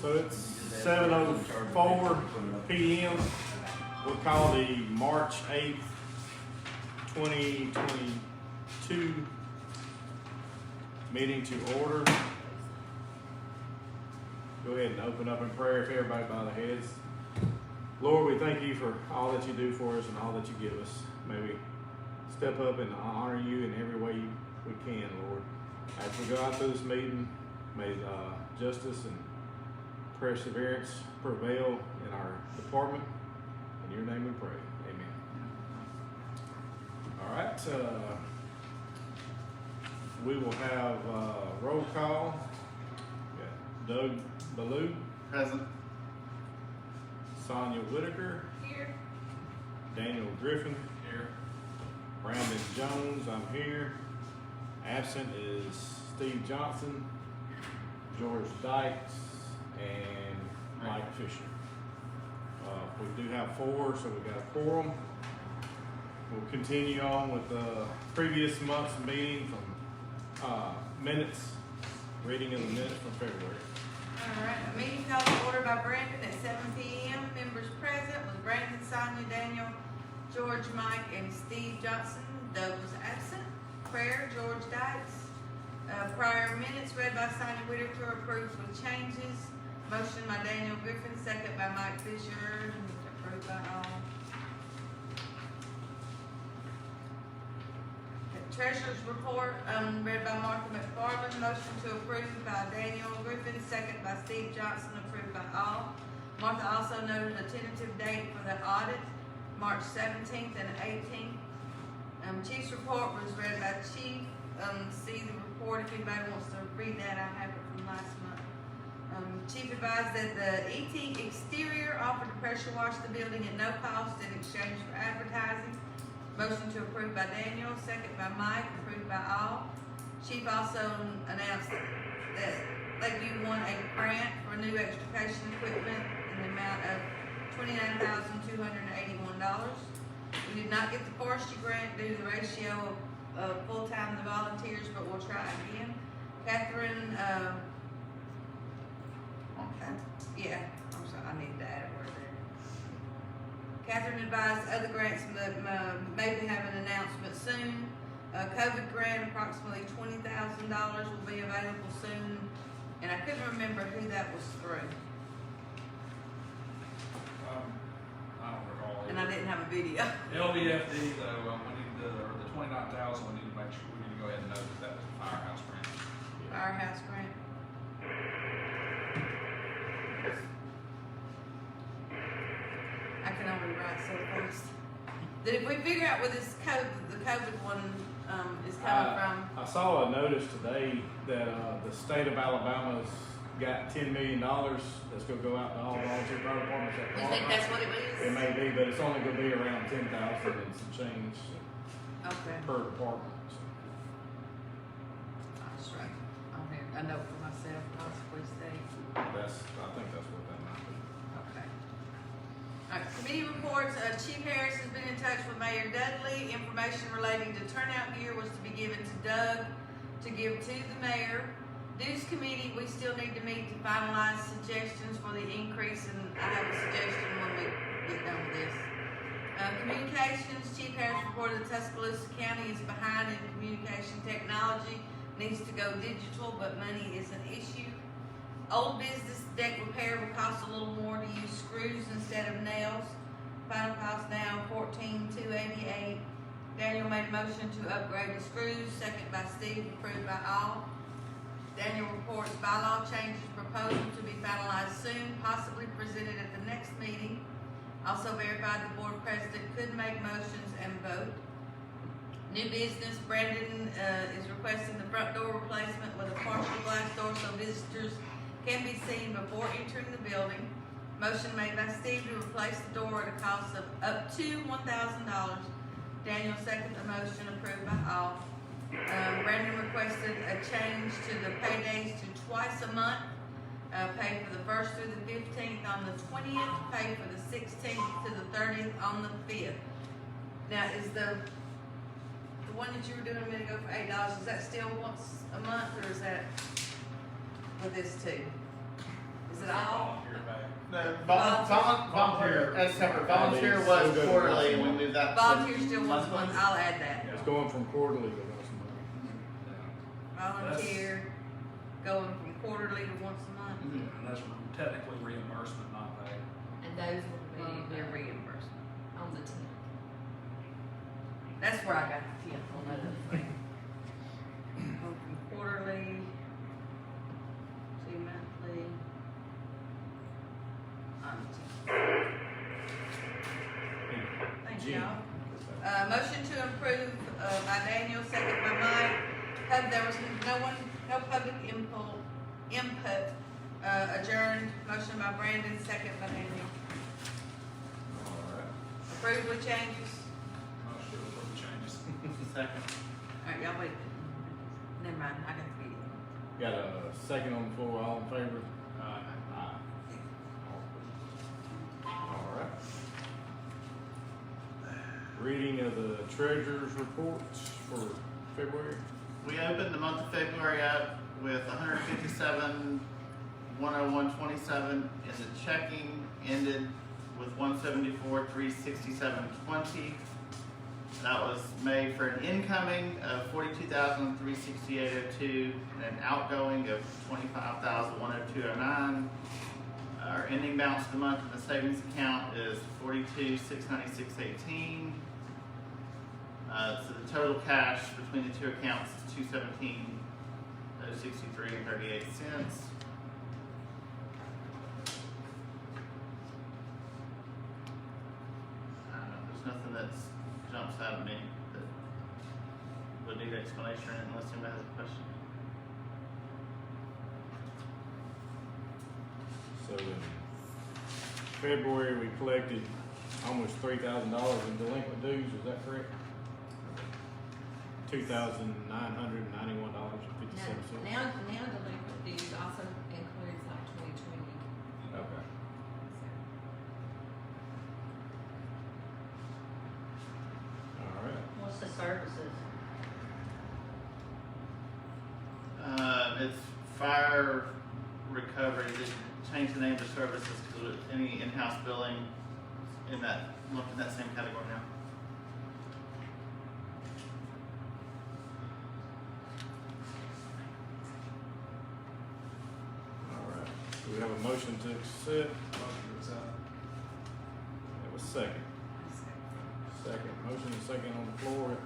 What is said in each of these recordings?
So it's 7:04 p.m. We'll call the March 8th, 2022 meeting to order. Go ahead and open up in prayer if everybody bow their heads. Lord, we thank you for all that you do for us and all that you give us. May we step up and honor you in every way we can, Lord. As we go out through this meeting, may justice and perseverance prevail in our department. In your name we pray. Amen. All right. We will have roll call. We got Doug Ballou. Present. Sonia Whitaker. Here. Daniel Griffin. Here. Brandon Jones. I'm here. Absent is Steve Johnson, George Dykes, and Mike Fisher. We do have 4, so we got a quorum. We'll continue on with the previous month's meeting from minutes, reading of the minutes from February. All right, a meeting called to order by Brandon at 7 p.m. Members present was Brandon, Sonia, Daniel, George, Mike, and Steve Johnson. Doug was absent. Prayer, George Dykes. Prior minutes read by Sonia Whitaker, approved with changes. Motion by Daniel Griffin, second by Mike Fisher, approved by all. Treasurer's report, read by Martha McFarland, motion to approve by Daniel Griffin, second by Steve Johnson, approved by all. Martha also noted a tentative date for the audit, March 17th and 18th. Chief's report was read by Chief. See the report if anybody wants to read that. I have it from last month. Chief advised that the ET Exterior offered to pressure wash the building at no cost in exchange for advertising. Motion to approve by Daniel, second by Mike, approved by all. Chief also announced that Lakeview won a grant for new extrication equipment in the amount of $29,281. We did not get the forestry grant due to the ratio of full-time to volunteers, but we'll try again. Catherine, I'm sorry, I need to add a word there. Catherine advised other grants maybe have an announcement soon. COVID grant, approximately $20,000 will be available soon, and I couldn't remember who that was through. I don't recall. And I didn't have a video. LVFD though, we need the 29,000. We need to make sure we need to go ahead and note that was a firehouse grant. Firehouse grant. I can only write so fast. Did we figure out where this the COVID one is coming from? I saw a notice today that the state of Alabama's got $10 million that's going to go out to all volunteer fire departments. You think that's what it is? It may be, but it's only going to be around 10,000 and some change Okay. per department. So. I'll just write on here. A note for myself, possibly state. I think that's what that might be. Okay. All right, committee reports. Chief Harris has been in touch with Mayor Dudley. Information relating to turnout gear was to be given to Doug to give to the mayor. Dues committee, we still need to meet to finalize suggestions for the increase, and I have a suggestion when we get done with this. Communications, Chief Harris reported that Tuscaloosa County is behind in communication technology, needs to go digital, but money is an issue. Old business deck repair will cost a little more to use screws instead of nails. Final cost now $14,288. Daniel made a motion to upgrade the screws, second by Steve, approved by all. Daniel reports bylaw changes proposal to be finalized soon, possibly presented at the next meeting. Also verified the board president could make motions and vote. New business, Brandon is requesting the front door replacement with a partial glass door so visitors can be seen before entering the building. Motion made by Steve to replace the door at a cost of up to $1,000. Daniel seconded the motion, approved by all. Brandon requested a change to the pay days to twice a month. Pay for the 1st through the 15th on the 20th, pay for the 16th to the 30th on the 5th. Now, is the one that you were doing a minute ago for $8, is that still once a month, or is that with this too? Is Is it all? Volunteer pay. No, Volunteer. volunteer, as separate, volunteer was quarterly, and we moved that to Volunteer still wants monthly. one, I'll add that. It's going from quarterly to once a month. Volunteer, going from quarterly to once a month, Mhm. And that's technically reimbursement, not pay. And those will well, be their reimbursement. on the 10th. That's where I got the tip on that other thing. Going from quarterly to monthly. On the 10th. Thank Gee. y'all. Motion to approve, by Daniel, second by Mike. There was no public input, adjourned. Motion by Brandon, second by Daniel. Alright. Approve with changes. Not sure what the changes. Second. Alright, y'all wait. Never mind, I got to read it. Got a second on the floor, all in favor? Aye. Alright. Reading of the treasurer's reports for February. We opened the month of February up with 157, 101.27 in the checking, ended with 174, 367.20. That was made for an incoming of 42,368.02 and an outgoing of 25,102.09. Our ending balance of the month in the savings account is 42,696.18. So the total cash between the two accounts is 217,063 and 38 cents. I don't know, there's nothing that jumps out at me that would need explanation unless anybody has a question. So in February, we collected almost $3,000 in delinquent dues, is that correct? $2,991.57. Now delinquent dues also includes like 2020. Okay. Alright. What's the services? It's fire recovery, they changed the name of services because any in-house billing in that, lumped in that same category now. Alright. Do we have a motion to accept? Motion to accept. It was second. Second. Motion and second on the floor.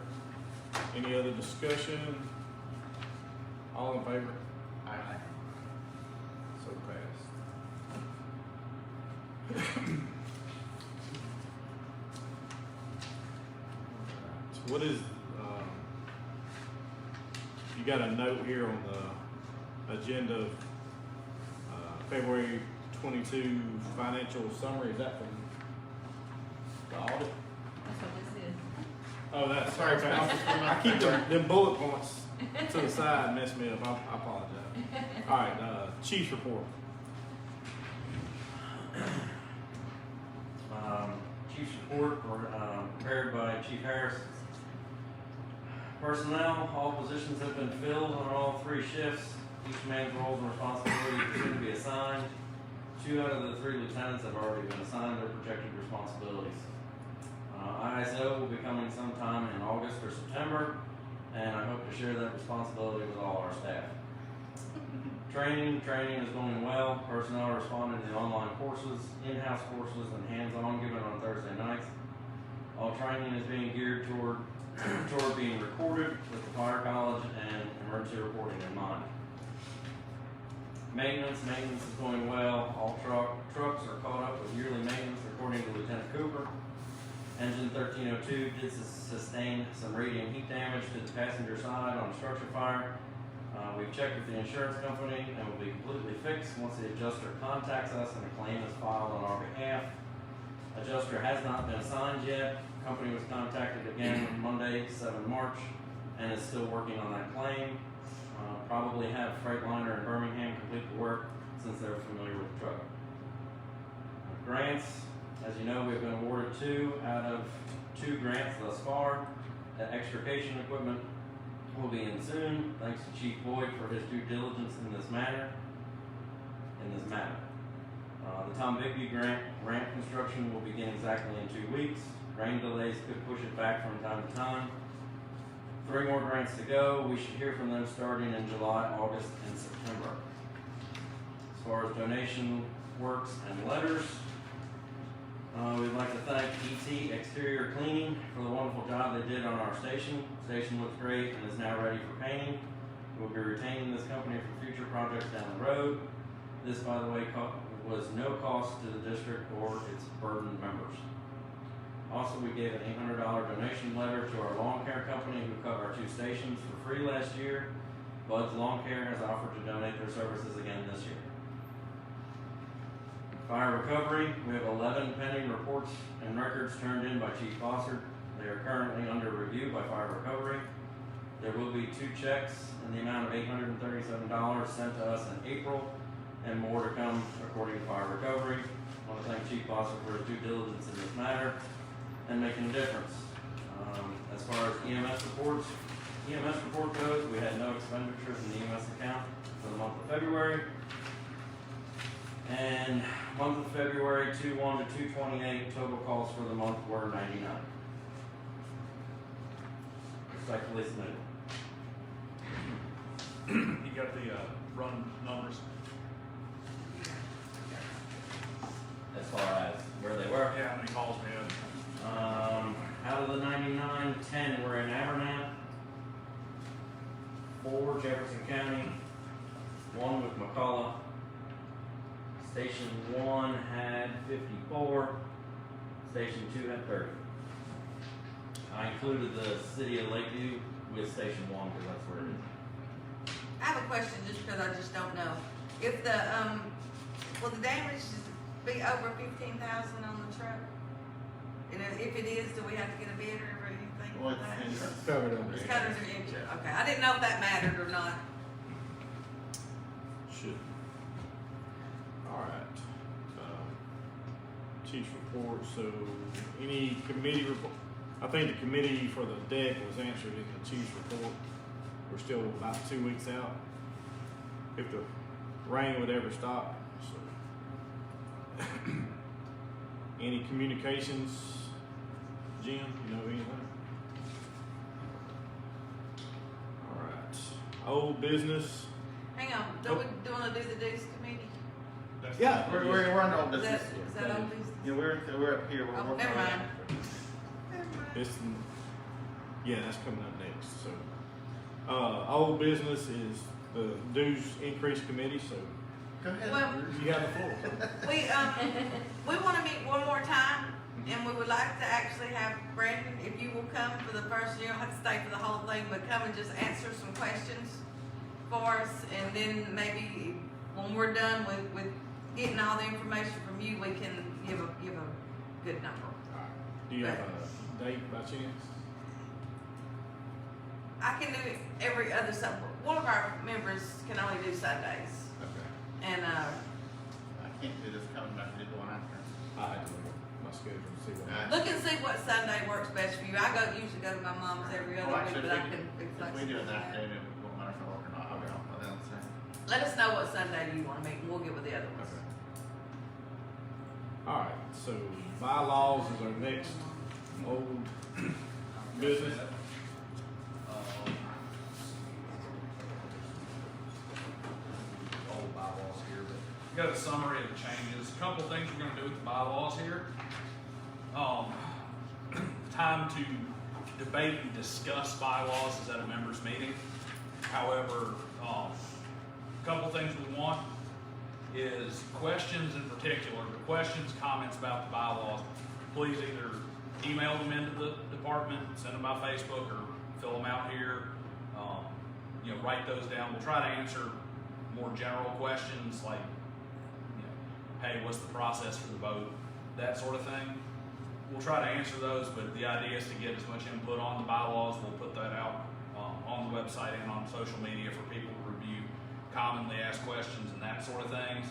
Any other discussion? All in favor? Aye. So passed. So what is, you got a note here on the agenda of, February 22 financial summary, is that from the audit? That's what this is. Oh, that's, Sorry, okay. expenses from I the keep February. them bullet points to the side and mess me up, I apologize. Alright, chief's report. Chief's report prepared by Chief Harris. Personnel, all positions have been filled on all 3 shifts. Each man's roles and responsibilities are soon to be assigned. 2 out of the 3 lieutenants have already been assigned their projected responsibilities. ISO will be coming sometime in August or September, and I hope to share that responsibility with all our staff. Training is going well. Personnel are responding to the online courses, in-house courses, and hands-on given on Thursday nights. All training is being geared toward being recorded with the fire college and emergency reporting in mind. Maintenance is going well. All trucks are caught up with yearly maintenance according to Lieutenant Cooper. Engine 1302 did sustain some radiant heat damage to the passenger side on a structure fire. We've checked with the insurance company and will be completely fixed once the adjuster contacts us and a claim is filed on our behalf. Adjuster has not been assigned yet. Company was contacted again Monday, 7 March, and is still working on that claim. Probably have Freightliner in Birmingham complete the work since they're familiar with the truck. Grants, as you know, we've been awarded 2 out of 2 grants thus far. The extrication equipment will be in soon, thanks to Chief Boyd for his due diligence in this matter. The Tom Bigby ramp construction will begin exactly in 2 weeks. Rain delays could push it back from time to time. 3 more grants to go. We should hear from them starting in July, August, and September. As far as donation works and letters, we'd like to thank ET Exterior Cleaning for the wonderful job they did on our station. The station looks great and is now ready for painting. We'll be retaining this company for future projects down the road. This, by the way, was no cost to the district or its burdened members. Also, we gave an $800 donation letter to our lawn care company who cut our 2 stations for free last year. Bud's Lawn Care has offered to donate their services again this year. Fire recovery, we have 11 pending reports and records turned in by Chief Bossert. They are currently under review by fire recovery. There will be 2 checks in the amount of $837 sent to us in April, and more to come according to fire recovery. I want to thank Chief Bossert for his due diligence in this matter and making a difference. As far as EMS report goes, we had no expenditures in the EMS account for the month of February. And month of February 2/1 to 2/28, total calls for the month were 99. Respectfully submitted. You got the, run numbers? As far as where they were. Yeah, how many calls we had? Out of the 99, 10 were in Abernathy, 4 Jefferson County, 1 with McCullough. Station 1 had 54, Station 2 had 30. I included the city of Lakeview with Station 1 because that's where it is. I have a question just because I just don't know. If the, will the damage be over 15,000 on the truck? And if it is, do we have to get a bid or anything Well, like that? it's Covered under. It's covered under insurance, okay, I didn't know if that mattered or not. Should. Alright. Chief's report, so any committee report? I think the committee for the deck was answered in the chief's report. We're still about 2 weeks out. If the rain would ever stop, so. Any communications, Jim, you know anything? Alright, old business. Hang on, do we wanna do the dues committee? That's- Yeah. We're on old Is business. that old business? Yeah, we're up here, we're Oh, working never on mind. it. Never mind. It's, yeah, that's coming up next, so. Old business is the dues increase committee, so Go ahead. Well, you have the floor. We wanna meet one more time, and we would like to actually have Brandon, if you will come for the first, you don't have to stay for the whole thing, but come and just answer some questions for us, and then maybe when we're done with getting all the information from you, we can give a good number. Do you have a date by chance? I can do it every other Sunday. One of our members can only do Sundays, Okay. and, I can't do this coming back, I did the one after. I had to look at my schedule and see what. look and see what Sunday works best for you. usually go to my mom's every other Well, week, actually, but I if can be we flexible. do it that with day, then it won't matter if I work or not, I'll go, but then say. Let us know what Sunday you wanna meet, and we'll get with the other ones. Okay. Alright, so bylaws is our next old business. Old bylaws here, but we got a summary of the changes. A couple things we're gonna do with the bylaws here. Time to debate and discuss bylaws is at a members meeting. However, a couple things we want is questions in particular, the questions, comments about the bylaws. Please either email them into the department, send them by Facebook, or fill them out here. Write those down. We'll try to answer more general questions like, hey, what's the process for the vote? That sort of thing. We'll try to answer those, but the idea is to get as much input on the bylaws. We'll put that out on the website and on social media for people to review commonly asked questions and that sort of things.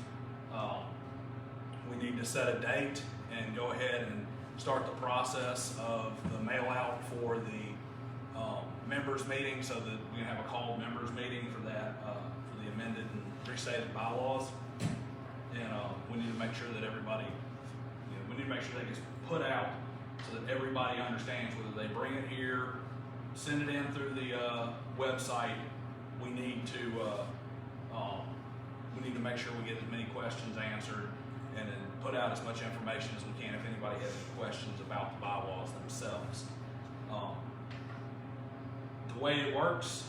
We need to set a date and go ahead and start the process of the mail out for the members meeting, so that we can have a called members meeting for that, for the amended and restated bylaws. And, we need to make sure that everybody, we need to make sure that gets put out so that everybody understands whether they bring it here, send it in through the, website. We need to make sure we get as many questions answered and then put out as much information as we can if anybody has any questions about the bylaws themselves. The way it works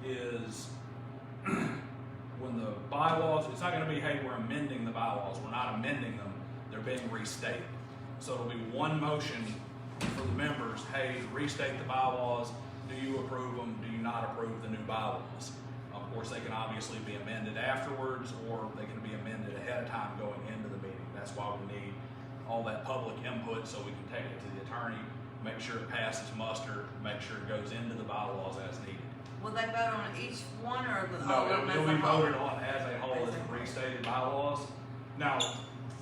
is when the bylaws, it's not gonna be, hey, we're amending the bylaws. We're not amending them, they're being restated. So it'll be one motion for the members, hey, restate the bylaws, do you approve them, do you not approve the new bylaws? Of course, they can obviously be amended afterwards, or they can be amended ahead of time going into the meeting. That's why we need all that public input so we can take it to the attorney, make sure it passes muster, make sure it goes into the bylaws as needed. Will they vote on each one or the No, all of them as it'll a be whole? voted on as a whole as the restated bylaws. Now,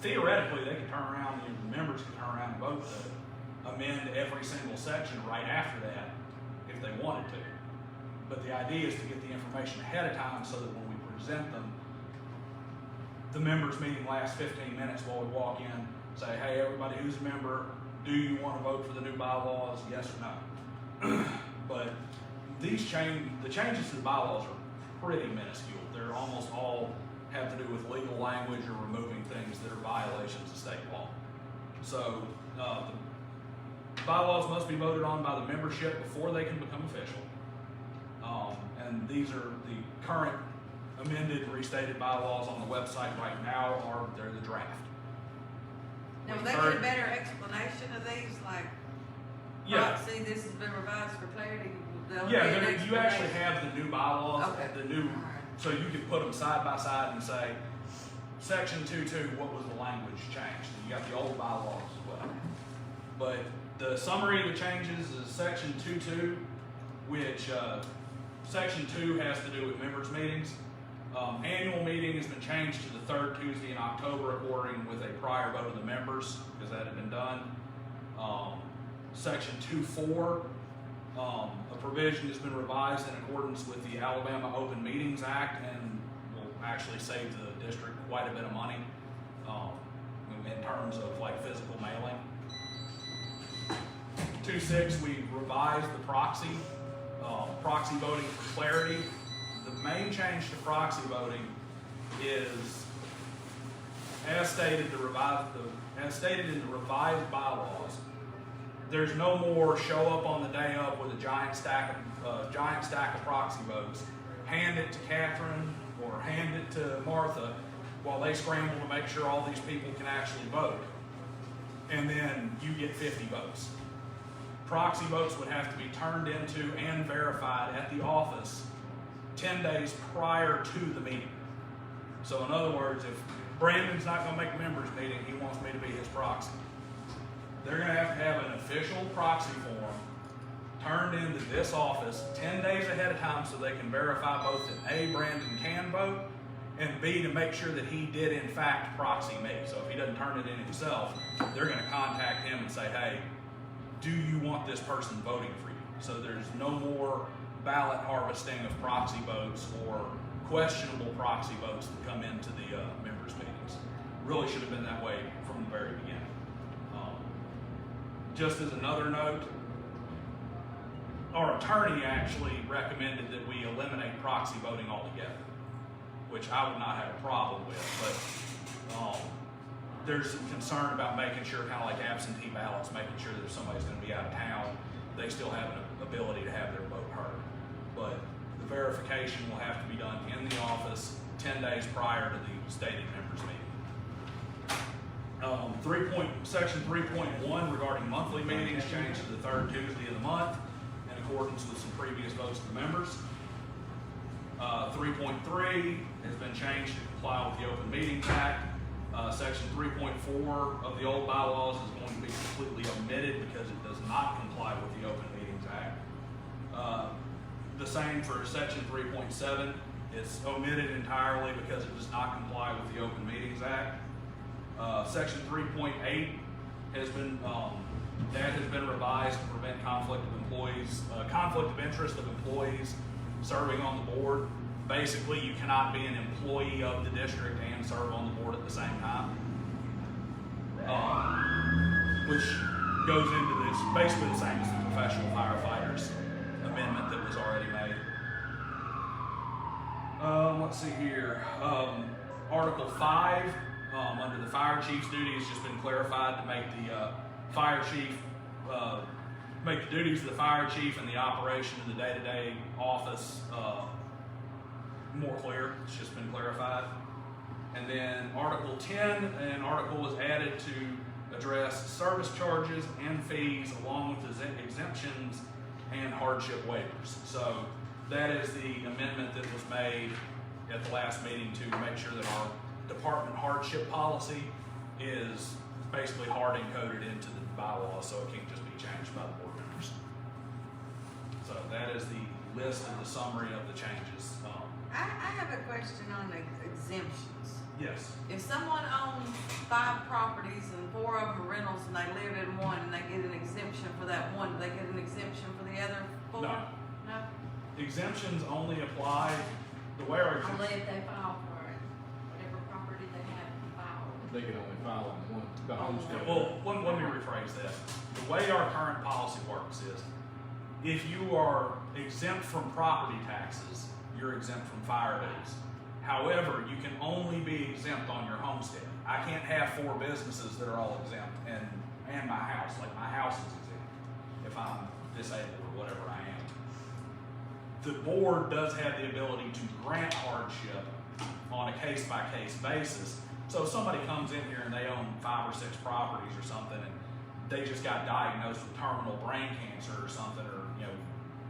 theoretically, they can turn around, the members can turn around and vote to amend every single section right after that if they wanted to. But the idea is to get the information ahead of time so that when we present them, the members meeting lasts 15 minutes while we walk in, say, hey, everybody who's a member, do you want to vote for the new bylaws, yes or no? But the changes to the bylaws are pretty minuscule. They're almost all have to do with legal language or removing things that are violations of state law. So the bylaws must be voted on by the membership before they can become official. And these are the current amended, restated bylaws on the website right now, they're the draft. Now, will We they get a heard- better explanation of these, like, Yeah. see, this has been revised for clarity? They'll Yeah, get an you actually explanation. have the new bylaws, Okay. the new, Alright. so you can put them side by side and say, section 2.2, what was the language changed? And you got the old bylaws as well. But the summary of the changes is section 2.2, which, section 2 has to do with members' meetings. Annual meeting has been changed to the third Tuesday in October according with a prior vote of the members, because that had been done. Section 2.4, a provision has been revised in accordance with the Alabama Open Meetings Act and will actually save the district quite a bit of money in terms of like physical mailing. 2.6, we revised the proxy voting for clarity. The main change to proxy voting is, as stated in the revised bylaws, there's no more show up on the day of with a giant stack of proxy votes, hand it to Catherine or hand it to Martha while they scramble to make sure all these people can actually vote, and then you get 50 votes. Proxy votes would have to be turned into and verified at the office 10 days prior to the meeting. So in other words, if Brandon's not gonna make a members meeting, he wants me to be his proxy, they're gonna have an official proxy form turned into this office 10 days ahead of time so they can verify both that A, Brandon can vote, and B, to make sure that he did in fact proxy me. So if he doesn't turn it in himself, they're gonna contact him and say, hey, do you want this person voting for you? So there's no more ballot harvesting of proxy votes or questionable proxy votes that come into the members' meetings. Really should have been that way from the very beginning. Just as another note, our attorney actually recommended that we eliminate proxy voting altogether, which I would not have a problem with, but there's some concern about making sure, kind of like absentee ballots, making sure that if somebody's going to be out of town, they still have an ability to have their vote heard. But the verification will have to be done in the office 10 days prior to the stated members meeting. Section 3.1 regarding monthly meetings changed to the third Tuesday of the month in accordance with some previous votes of the members. 3.3 has been changed to comply with the Open Meetings Act. Section 3.4 of the old bylaws is going to be completely omitted because it does not comply with the Open Meetings Act. The same for section 3.7. It's omitted entirely because it does not comply with the Open Meetings Act. Section 3.8 has been revised to prevent conflict of interest of employees serving on the board. Basically, you cannot be an employee of the district and serve on the board at the same time. Which goes into this, basically the same as the professional firefighters amendment that was already made. Let's see here. Article 5, under the fire chief's duty, has just been clarified to make the fire chief, make the duties of the fire chief and the operation of the day-to-day office more clear. It's just been clarified. And then Article 10, an article was added to address service charges and fees along with exemptions and hardship waivers. So that is the amendment that was made at the last meeting to make sure that our department hardship policy is basically hard encoded into the bylaws, so it can't just be changed by the board members. So that is the list and the summary of the changes. I have a question on the exemptions. Yes. If someone owns 5 properties and 4 of them are rentals and they live in one and they get an exemption for that one, do they get an exemption for the other 4? No. No? Exemptions only apply, the way our Only exemptions, if they file for it, whatever property they have filed. They can only file on one, the homestead. well, let me rephrase that. The way our current policy works is, if you are exempt from property taxes, you're exempt from fire dues. However, you can only be exempt on your homestead. I can't have 4 businesses that are all exempt and my house, like my house is exempt if I'm disabled or whatever I am. The board does have the ability to grant hardship on a case-by-case basis. So if somebody comes in here and they own 5 or 6 properties or something and they just got diagnosed with terminal brain cancer or something, or, you know,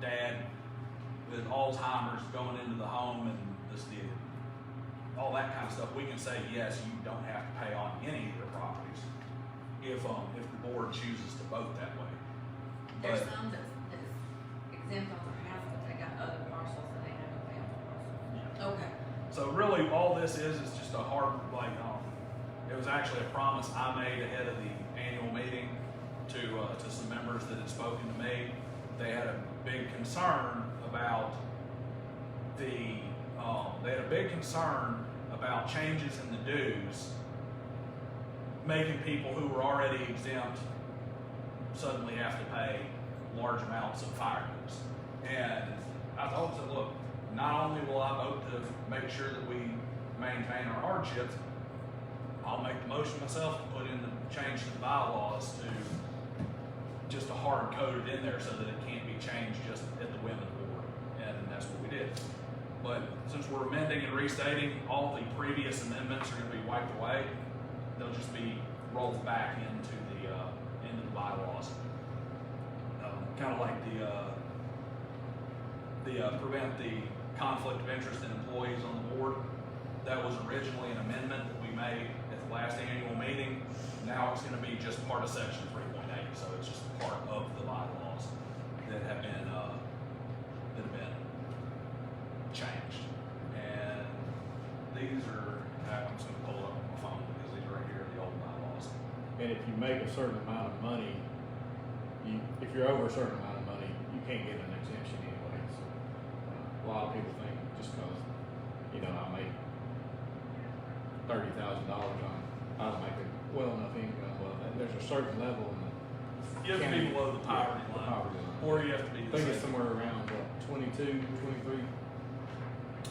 dad with Alzheimer's going into the home and this deal, all that kind of stuff, we can say, yes, you don't have to pay on any of your properties if the board chooses to vote that way. There's But- some that's exempt on their house, but they got other parcels that they have to pay on the parcel. Okay. So really, all this is just a hard, like, it was actually a promise I made ahead of the annual meeting to some members that had spoken to me. They had a big concern about changes in the dues, making people who were already exempt suddenly have to pay large amounts of fire dues. And I told them, look, not only will I vote to make sure that we maintain our hardships, I'll make the motion myself to put in the change to the bylaws to just a hard code it in there so that it can't be changed just at the whim of the board. And that's what we did. But since we're amending and restating, all the previous amendments are going to be wiped away. They'll just be rolled back into the bylaws. Kind of like the prevent the conflict of interest in employees on the board. That was originally an amendment that we made at the last annual meeting. Now it's going to be just part of section 3.8, so it's just part of the bylaws that have been changed. And these are, I'm just going to pull it up on my phone because these are right here, the old bylaws. And if you make a certain amount of money, if you're over a certain amount of money, you can't get an exemption anyway. So a lot of people think just because, I make $30,000 on, I don't make a well enough income. Well, there's a certain level in the You have to be below the poverty the line, poverty line. or you have to be I think it's somewhere around 22, 23.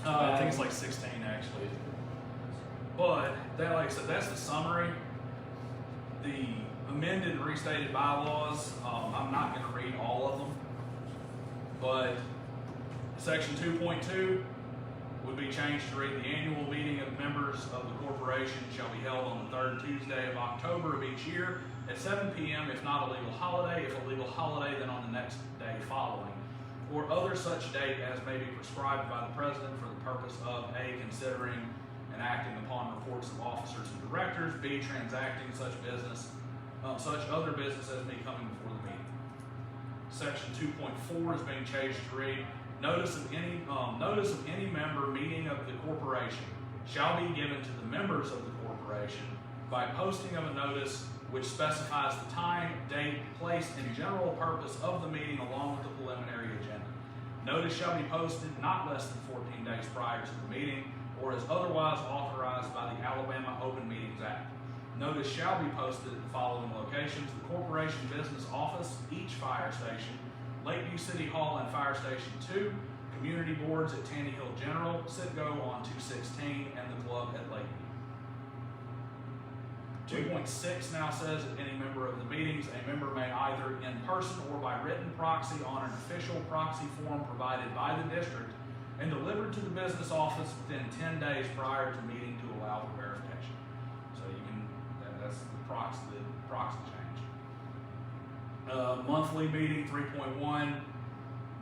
I think it's like 16 actually. But that, like I said, that's the summary. The amended and restated bylaws, I'm not going to read all of them, but section 2.2 would be changed to read: the annual meeting of members of the corporation shall be held on the 3rd Tuesday of October of each year at 7 p.m. if not a legal holiday. If a legal holiday, then on the next day following, or other such date as may be prescribed by the president for the purpose of A, considering and acting upon reports of officers and directors, B, transacting such other business as may come before the meeting. Section 2.4 is being changed to read: notice of any member meeting of the corporation shall be given to the members of the corporation by posting of a notice which specifies the time, date, place, and general purpose of the meeting along with the preliminary agenda. Notice shall be posted not less than 14 days prior to the meeting or as otherwise authorized by the Alabama Open Meetings Act. Notice shall be posted at the following locations: the Corporation Business Office, each fire station, Lakeview City Hall and Fire Station 2, community boards at Tanny Hill General, Citgo on 216, and the club at Lakeview. 2.6 now says at any member of the meetings, a member may either in person or by written proxy on an official proxy form provided by the district and delivered to the business office within 10 days prior to meeting to allow for verification. So you can, that's the proxy change. Monthly meeting 3.1.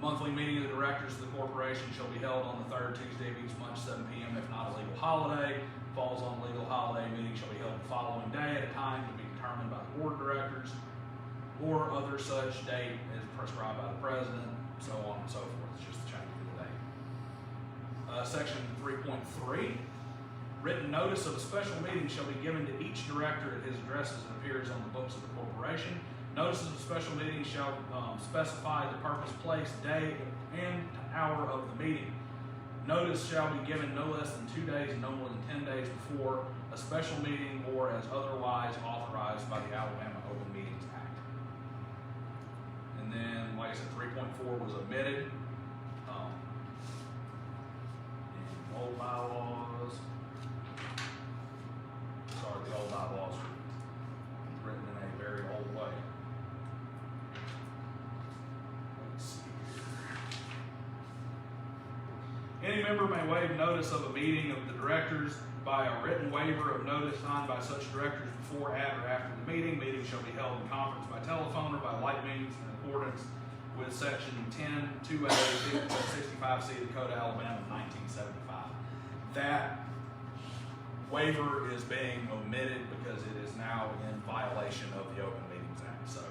Monthly meeting of the directors of the corporation shall be held on the third Tuesday of each month, 7 p.m. if not a legal holiday. Falls on a legal holiday, meeting shall be held the following day at a time to be determined by the board of directors or other such date as prescribed by the president, so on and so forth. It's just a change of the date. Section 3.3, written notice of a special meeting shall be given to each director at his address as it appears on the books of the corporation. Notices of special meeting shall specify the purpose, place, day, and hour of the meeting. Notice shall be given no less than 2 days and no more than 10 days before a special meeting or as otherwise authorized by the Alabama Open Meetings Act. And then, like I said, 3.4 was omitted. And old bylaws. Sorry, the old bylaws are written in a very old way. Let's see here. Any member may waive notice of a meeting of the directors by a written waiver of notice signed by such directors before, at, or after the meeting. Meeting shall be held in conference by telephone or by like means in accordance with section 10(2)A, 65C of the Code of Alabama of 1975. That waiver is being omitted because it is now in violation of the Open Meetings Act. So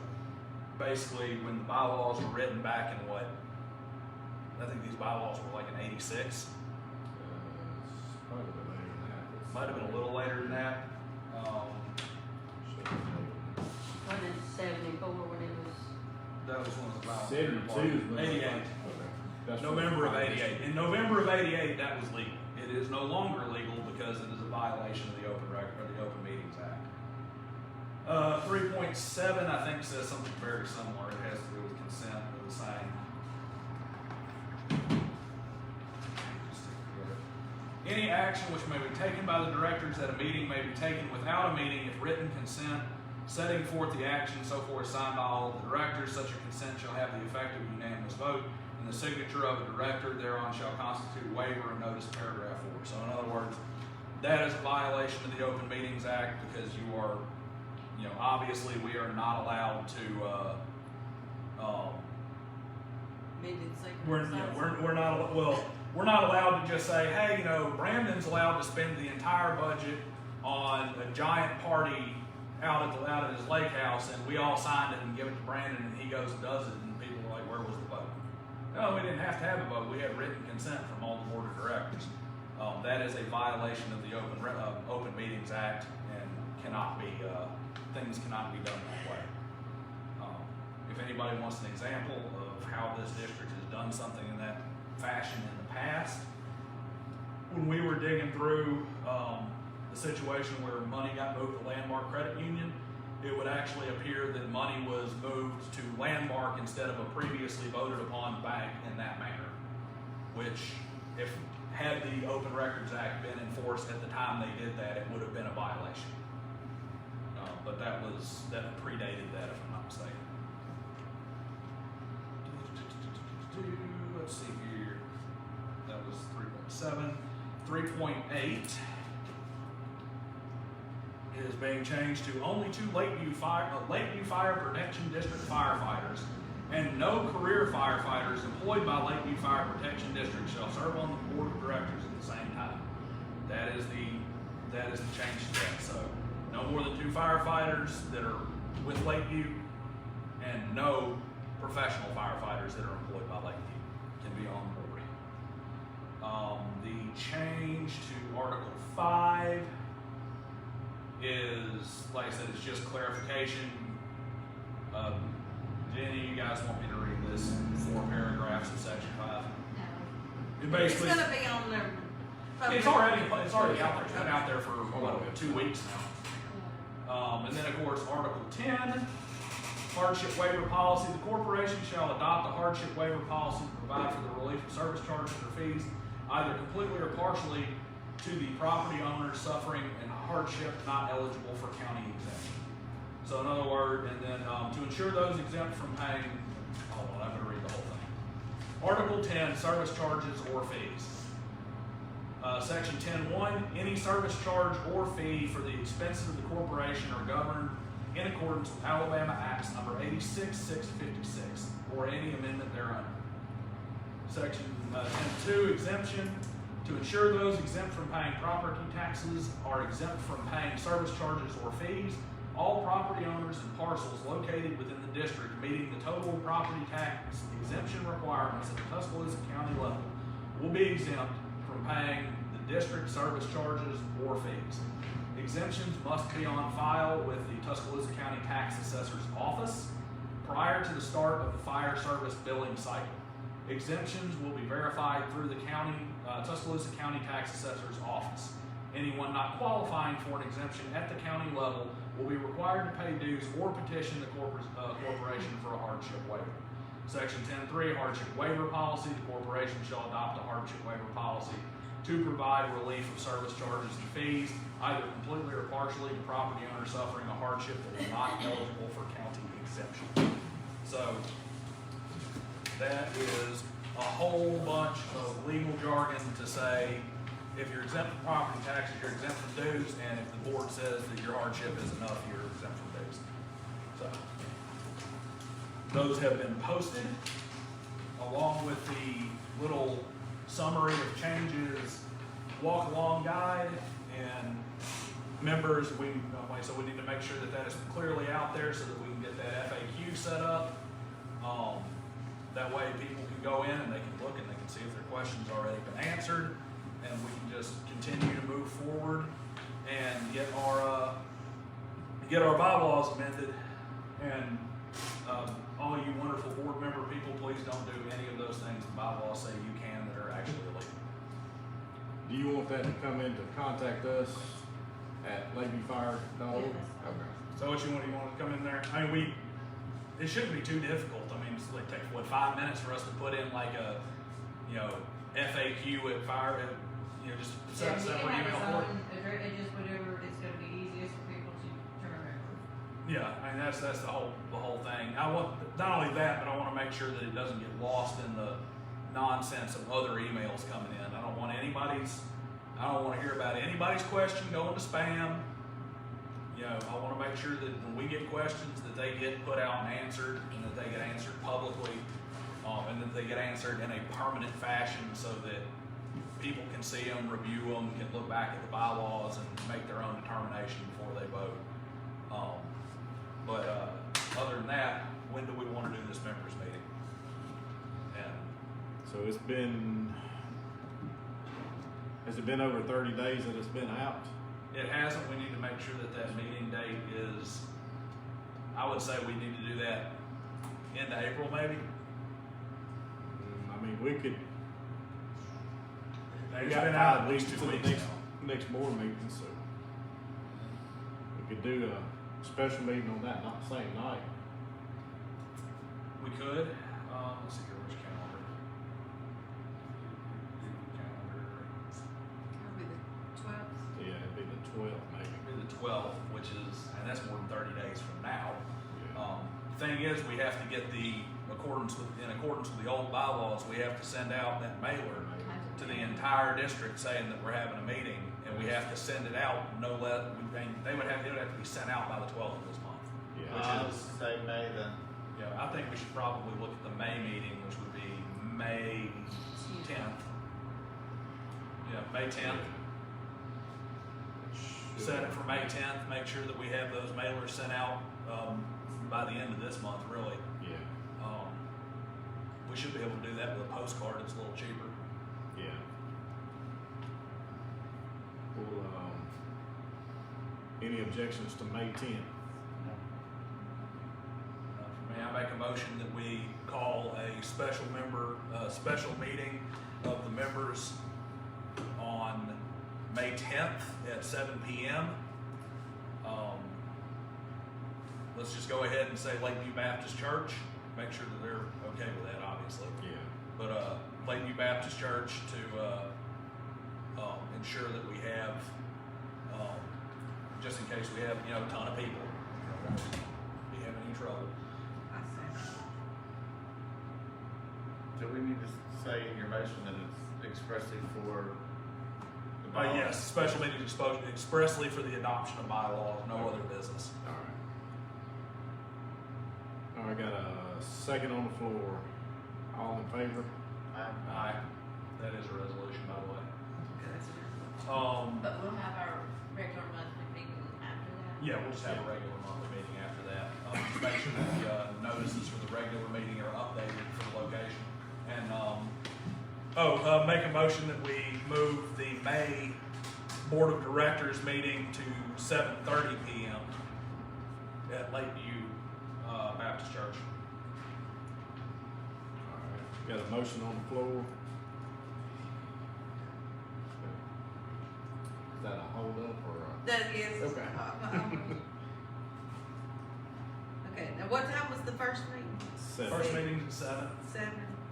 basically, when the bylaws were written back in what, I think these bylaws were like in 86. It's probably a bit later than that. It's- Might have been a little later than that. should have been Wasn't it 74 when it was? That was one of the bylaws. 72 is when it was 88. like- okay. That's what November of the- 88. In November of 88, that was legal. It is no longer legal because it is a violation of the Open Meetings Act. 3.7, I think, says something very similar. It has to do with consent or the same. Any action which may be taken by the directors at a meeting may be taken without a meeting if written consent setting forth the action so forth signed by all of the directors. Such a consent shall have the effect of a unanimous vote, and the signature of a director thereon shall constitute a waiver and notice of paragraph 4. So in other words, that is a violation of the Open Meetings Act because you are, obviously we are not allowed to, we're not allowed to just say, hey, Brandon's allowed to spend the entire budget on a giant party out at his lake house, and we all signed it and give it to Brandon, and he goes and does it, and people are like, where was the vote? No, we didn't have to have a vote. We had written consent from all the board of directors. That is a violation of the Open Meetings Act, and cannot be, things cannot be done that way. If anybody wants an example of how this district has done something in that fashion in the past, when we were digging through the situation where money got moved to Landmark Credit Union, it would actually appear that money was moved to Landmark instead of a previously voted upon bank in that manner, which if had the Open Records Act been enforced at the time they did that, it would have been a violation. But that predated that, if I'm not mistaken. Let's see here. That was 3.7. 3.8 is being changed to only 2 Lakeview Fire Protection District firefighters and no career firefighters employed by Lakeview Fire Protection District shall serve on the board of directors at the same time. That is the change to that. So no more than 2 firefighters that are with Lakeview and no professional firefighters that are employed by Lakeview can be on board. The change to Article 5 is, like I said, it's just clarification. Do any of you guys want me to read this 4 paragraphs of section 5? No. It It's basically, gonna be on the. it's already out there. It's been out there for, what, 2 weeks now. And then, of course, Article 10, hardship waiver policy. The corporation shall adopt a hardship waiver policy to provide for the relief of service charges or fees, either completely or partially, to the property owners suffering in hardship not eligible for county exemption. So in other words, and then to ensure those exempt from paying, hold on, I'm going to read the whole thing. Article 10, service charges or fees. Section 10.1, any service charge or fee for the expenses of the corporation are governed in accordance with Alabama Acts number 86-656 or any amendment thereon. Section 10.2, exemption. To ensure those exempt from paying property taxes are exempt from paying service charges or fees, all property owners and parcels located within the district meeting the total property tax exemption requirements at the Tuscaloosa County level will be exempt from paying the district service charges or fees. Exemptions must be on file with the Tuscaloosa County Tax Assessor's Office prior to the start of the fire service billing cycle. Exemptions will be verified through the Tuscaloosa County Tax Assessor's Office. Anyone not qualifying for an exemption at the county level will be required to pay dues or petition the corporation for a hardship waiver. Section 10.3, hardship waiver policy. The corporation shall adopt a hardship waiver policy to provide relief of service charges and fees, either completely or partially, to property owners suffering a hardship that is not eligible for county exemption. So that is a whole bunch of legal jargon to say, if you're exempt from property taxes, you're exempt from dues, and if the board says that your hardship is enough, you're exempt from dues. So those have been posted along with the little summary of changes, walk along guide, and members, so we need to make sure that that is clearly out there so that we can get that FAQ set up. That way people can go in and they can look and they can see if their questions already been answered, and we can just continue to move forward and get our bylaws amended. And all you wonderful board member people, please don't do any of those things the bylaws say you can that are actually illegal. Do you want that to come in to contact us at lakeviewfire.org? Okay. So what you want to come in there? I mean, it shouldn't be too difficult. I mean, it's like take 5 minutes for us to put in like a, FAQ at fire, just set a separate email for it. It just whatever it's gonna be easiest for people to remember. Yeah, I mean that's the whole thing. I want not only that, but I want to make sure that it doesn't get lost in the nonsense of other emails coming in. I don't want to hear about anybody's question going to spam. I want to make sure that when we get questions that they get put out and answered, and that they get answered publicly, and that they get answered in a permanent fashion so that people can see them, review them, can look back at the bylaws and make their own determination before they vote. But other than that, when do we want to do this members meeting? And So has it been over 30 days that it's been out? it hasn't. We need to make sure that that meeting date is, I would say we need to do that into April maybe. I mean, we could, we It's got been out 5 at weeks least to 2 the weeks next board meeting, so we could do a special meeting on that, not the same night. We could. Let's see here, which calendar? It'll be the 12th. Yeah, it'd be the 12th maybe. It'd be the 12th, which is, and that's more than 30 days from now. Yeah. Thing is, we have to get in accordance with the old bylaws, we have to send out that mailer to the entire district saying that we're having a meeting, and we have to send it out it would have to be sent out by the 12th of this month. Yeah. I'll say May then. Yeah, I think we should probably look at the May meeting, which would be May 10th. Yeah, May 10th. Set it for May 10th, make sure that we have those mailers sent out, by the end of this month, really. Yeah, We should be able to do that with a postcard, it's a little cheaper. yeah. Well, any objections to May 10th? For me, I make a motion motion that we call a special meeting of the members on May 10th at 7 p.m. Let's just go ahead and say Lakeview Baptist Church. Make sure that they're okay with that, obviously. Yeah. But Lakeview Baptist Church to ensure that we have, just in case we have, a ton of people, won't be having any trouble. I see. Do we need to say in your motion that it's expressly for the bylaws? Yes, special meeting expressly for the adoption of bylaws, no other business. All right. All right, got a second on the floor. All in favor? Aye. That is a resolution, by the way. But we'll have our regular monthly meeting after that. Yeah, we'll just have a regular monthly meeting after that. Just make sure that the notices for the regular meeting are updated for the location. And, make a motion that we move the May Board of Directors meeting to 7:30 p.m. at Lakeview Baptist Church. All right, got a motion on the floor. Is that a hold up or a? That is. Okay. Okay, now what time was the first meeting? Seven. First meeting's at 7. 7,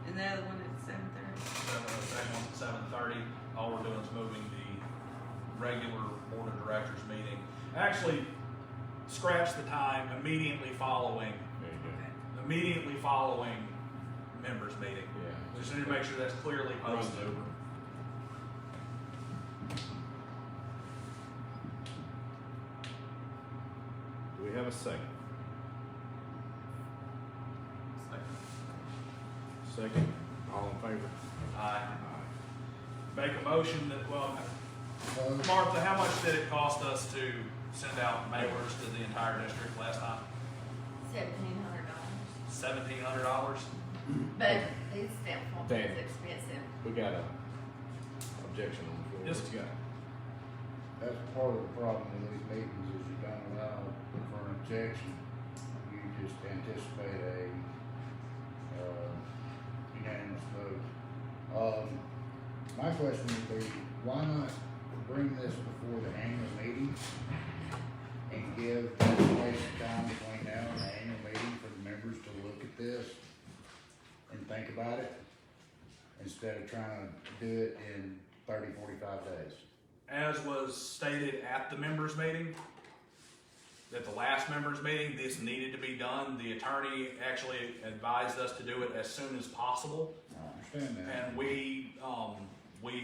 and the other one at 7:30. Second one's at 7:30. All we're doing is moving the regular Board of Directors meeting. Actually, scratch the time immediately following There you members meeting. go. Yeah. We just need to make sure that's clearly Runs posted. over. Do we have a second? Second. All in favor? Aye. Aye. Make a motion that, Martha, how much did it cost us to send out mailers to the entire district last time? $1,700. $1,700? But these stamp forms Dan. is expensive. We got a objection on the floor. Yes. What you got? That's part of the problem with these meetings is you don't allow for an objection. You just anticipate a, unanimous vote. My question would be, why not bring this before the annual meeting and give space of time between now and the annual meeting for the members to look at this and think about it, instead of trying to do it in 30, 45 days? As was stated at the members meeting, at the last members meeting, this needed to be done. The attorney actually advised us to do it as soon as possible. I understand that. And we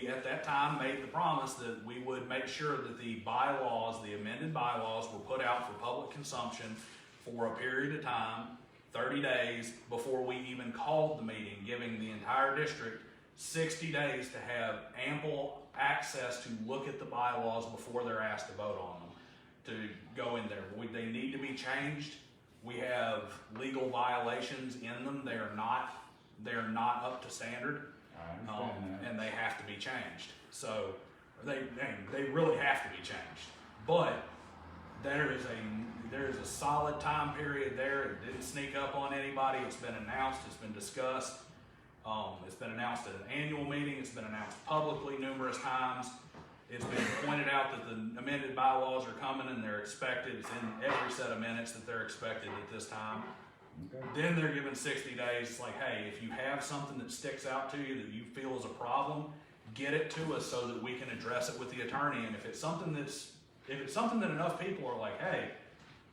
at that time made the promise that we would make sure that the bylaws, the amended bylaws, were put out for public consumption for a period of time, 30 days, before we even called the meeting, giving the entire district 60 days to have ample access to look at the bylaws before they're asked to vote on them, to go in there. They need to be changed. We have legal violations in them. They're not up to standard. I understand that. And they have to be changed. So they really have to be changed. But there is a solid time period there. It didn't sneak up on anybody. It's been announced. It's been discussed. It's been announced at an annual meeting. It's been announced publicly numerous times. It's been pointed out that the amended bylaws are coming and they're expected. It's in every set of minutes that they're expected at this time. Okay. Then they're given 60 days. It's like, hey, if you have something that sticks out to you that you feel is a problem, get it to us so that we can address it with the attorney. And if it's something that enough people are like, hey,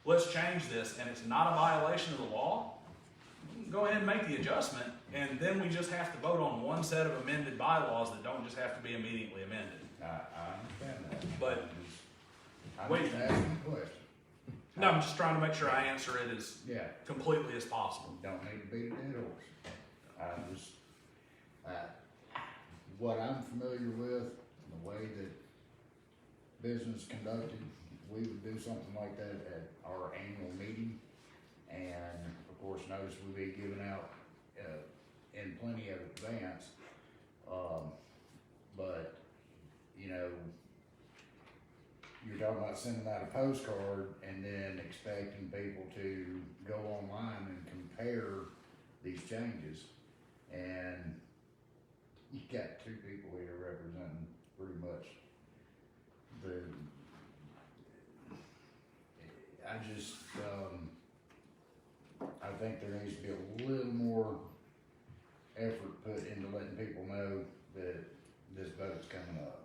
let's change this, and it's not a violation of the law, go ahead and make the adjustment. And then we just have to vote on one set of amended bylaws that don't just have to be immediately amended. I understand that. But I'm wait. just asking a question. No, I'm just trying to make sure I answer it as Yeah, completely as possible. don't need to beat a dead horse. I just, what I'm familiar with, the way that business conducted, we would do something like that at our annual meeting. And of course, notice would be given out, in plenty of advance. But, you know, you're talking about sending out a postcard and then expecting people to go online and compare these changes. And you got two people here representing pretty much the, I just, I think there needs to be a little more effort put into letting people know that this vote's coming up.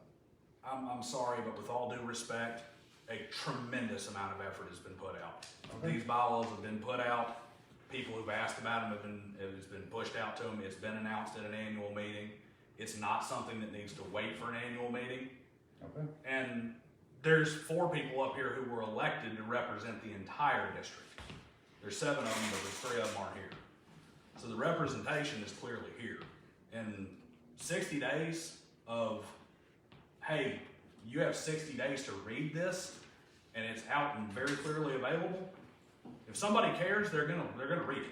I'm sorry, but with all due respect, a tremendous amount of effort has been put out. Okay. These bylaws have been put out, people who've asked about them it's been pushed out to them, it's been announced at an annual meeting. It's not something that needs to wait for an annual meeting. Okay. And there's 4 people up here who were elected to represent the entire district. There's 7 of them, but there's 3 of them aren't here. So the representation is clearly here. And 60 days of, hey, you have 60 days to read this, and it's out and very clearly available. If somebody cares, they're gonna read it.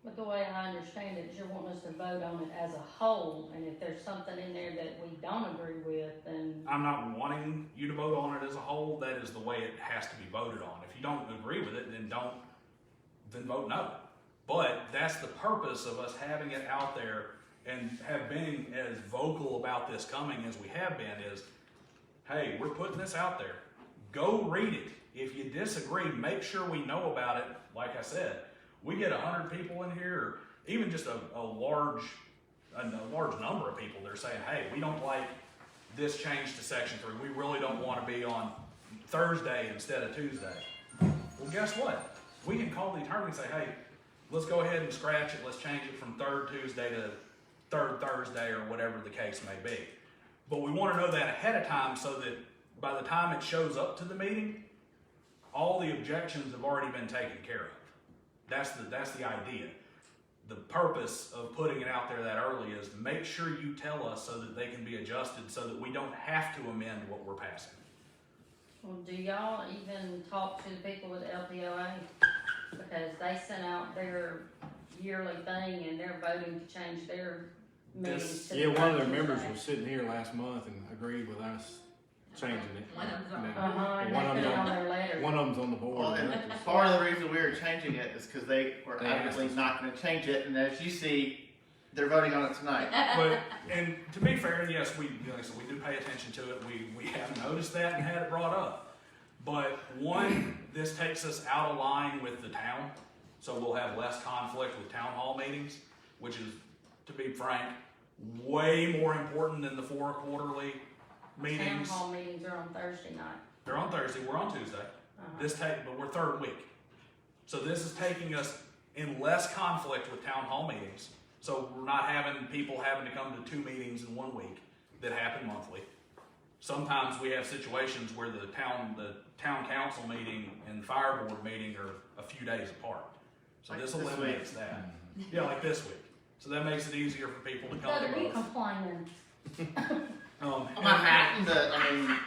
But the way I understand it is you're wanting us to vote on it as a whole, and if there's something in there that we don't agree with, then, I'm not wanting you to vote on it as a whole. That is the way it has to be voted on. If you don't agree with it, then vote no. But that's the purpose of us having it out there and have been as vocal about this coming as we have been is, hey, we're putting this out there. Go read it. If you disagree, make sure we know about it. Like I said, we get 100 people in here, or even just a large number of people that are saying, hey, we don't like this change to section 3. We really don't want to be on Thursday instead of Tuesday. Well, guess what? We can call the attorney and say, hey, let's go ahead and scratch it. Let's change it from 3rd Tuesday to 3rd Thursday or whatever the case may be. But we want to know that ahead of time so that by the time it shows up to the meeting, all the objections have already been taken care of. That's the idea. The purpose of putting it out there that early is to make sure you tell us so that they can be adjusted so that we don't have to amend what we're passing. well, do y'all even talk to the people with LPOA? Because they sent out their yearly thing and they're voting to change their meetings to the Yeah, one of their Thursday. members was sitting here last month and agreed with us changing it. One of them's on- And One they of put it them- on their letter. One of them's on the board. Well, and part of the reason we were changing it is because they were They asked adamantly us. not gonna change it, and as you see, they're voting on it tonight. But, and to be fair, yes, we do pay attention to it. We have noticed that and had it brought up. But one, this takes us out of line with the town, so we'll have less conflict with town hall meetings, which is, to be frank, way more important than the 4 quarterly Town meetings. hall meetings are on Thursday night. They're on Thursday, we're on Tuesday. But we're 3rd week. So this is taking us in less conflict with town hall meetings. So we're not having people having to come to 2 meetings in 1 week that happen monthly. Sometimes we have situations where the town council meeting and fire board meeting are a few days apart. So Like this this eliminates week. that. Yeah, like this week. So that makes it easier for people to come But to are you both. complaining? I'm not having to, I mean,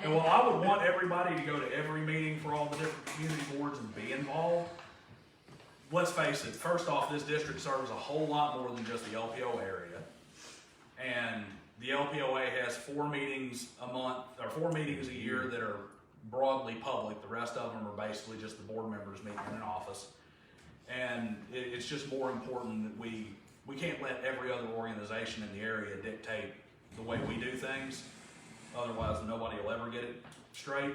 And while I would want everybody to go to every meeting for all the different community boards and be involved, let's face it, first off, this district serves a whole lot more than just the LPO area. And the LPOA has 4 meetings a month, or 4 meetings a year that are broadly public. The rest of them are basically just the board members meeting in an office. And it's just more important that we can't let every other organization in the area dictate the way we do things. Otherwise, nobody will ever get it straight.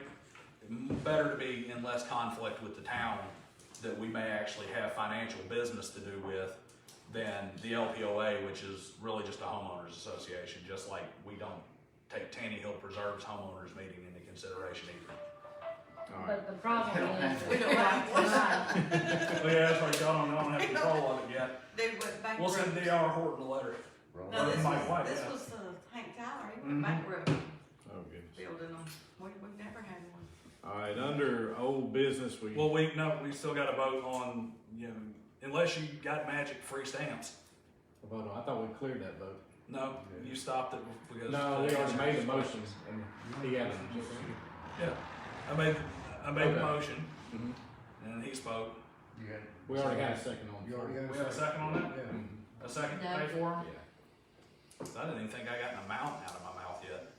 Better to be in less conflict with the town that we may actually have financial business to do with than the LPOA, which is really just a homeowners association, just like we don't take Tanny Hill Preserve's homeowners meeting into consideration either. All right. But the problem is, We don't have one. tonight, Oh yeah, that's right, y'all don't have control of it yet. They went bankrupt. We'll send D.R. Horton a letter. Roll. No, this Mike White, was, this yeah. was Hank Tyler, he went Mhm. bankrupt Oh, goodness. building them. We've never had one. All right, under old business, we. Well, we still gotta vote on, unless you got magic free stamps. Vote on. I thought we cleared that vote. No, you stopped it because. No, we already made the motion, and he had it. Yeah, I made the Okay. motion, Mhm. and he spoke. You had, We already had a second on. you already got We have a second on that? Yeah. Mhm. A second to No. pay for him? Yeah. I didn't even think I got an amount out of my mouth yet.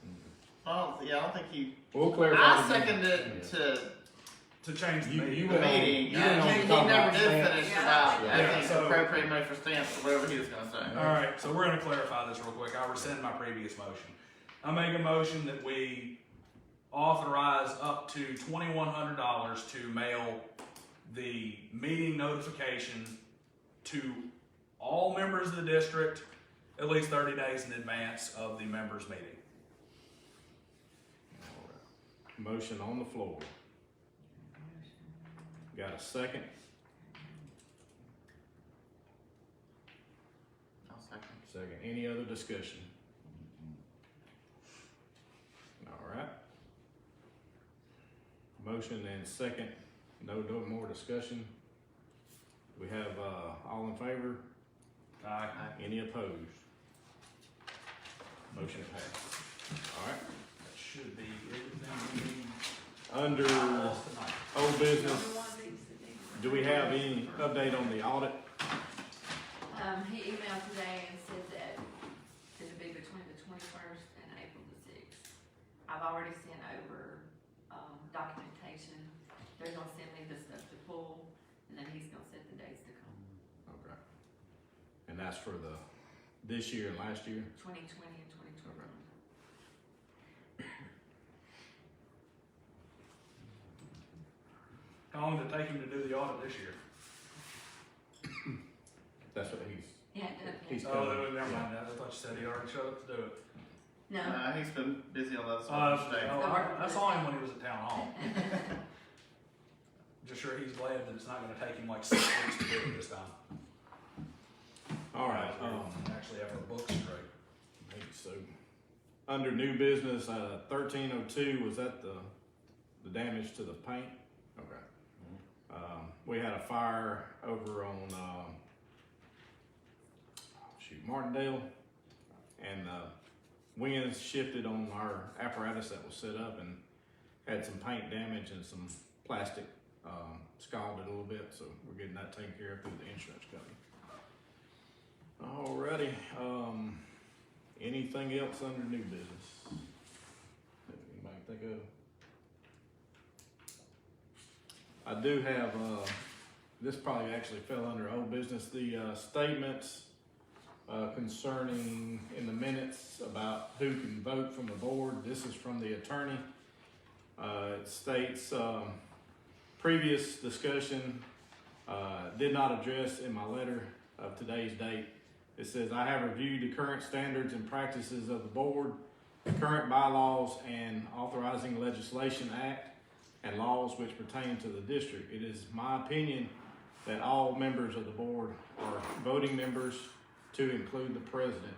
I don't think you, We'll clarify. I again. seconded to To change the You meeting. went on- Meeting, you went on he to talk never about did stamps. finish Yeah. about, Yeah, I think, so- appropriate money for stamps, or whatever he was gonna say. All right, so we're gonna clarify this real quick. I'll rescind my previous motion. I make a motion that we authorize up to $2,100 to mail the meeting notification to all members of the district at least 30 days in advance of the members' meeting. Motion on the floor. Got a second? I'll second. Second. Any other discussion? All right. Motion and second. No more discussion. We have, all in favor? Aye. Any opposed? Motion passed. All right. That should be everything we need. Under Tonight. old business, do we have any update on the audit? He emailed today and said that it'll be between the 21st and April the 6th. I've already sent over, documentation. They're gonna send me the stuff to pull, and then he's gonna set the dates to come, Okay. And that's for this year and last year? 2020 and 2021. How long did it take him to do the audit this year? That's what he's, Yeah, it does, He's yeah. Oh, never mind that. I thought you said he already showed up to do it. No, He's been busy on other stuff today. I saw him when he was at town hall. Just sure he's glad that it's not gonna take him like 6 weeks to do it this time. all right, Actually have our books straight. maybe so. Under new business, 1302, was that the damage to the paint? Okay. We had a fire over on, Martindale, and winds shifted on our apparatus that was set up and had some paint damage and some plastic scalded a little bit, so we're getting that taken care of through the insurance company. Alrighty, anything else under new business? That anybody can think of? I do have, this probably actually fell under old business, the statements concerning in the minutes about who can vote from the board. This is from the attorney. It states, previous discussion did not address in my letter of today's date. It says, I have reviewed the current standards and practices of the board, the current bylaws and authorizing legislation act, and laws which pertain to the district. It is my opinion that all members of the board are voting members, to include the president.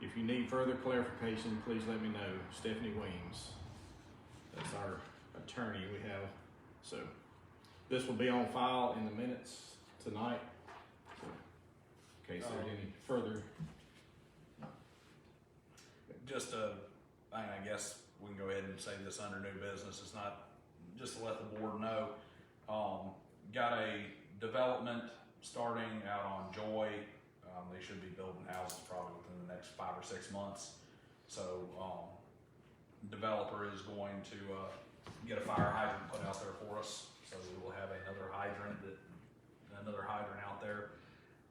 If you need further clarification, please let me know. Stephanie Weems. That's our attorney we have. So this will be on file in the minutes tonight. So, in case there's any further. Just I guess we can go ahead and say this under new business. It's not, just to let the board know, got a development starting out on Joy. They should be building houses probably within the next 5 or 6 months. So, developer is going to get a fire hydrant put out there for us. So we will have another hydrant out there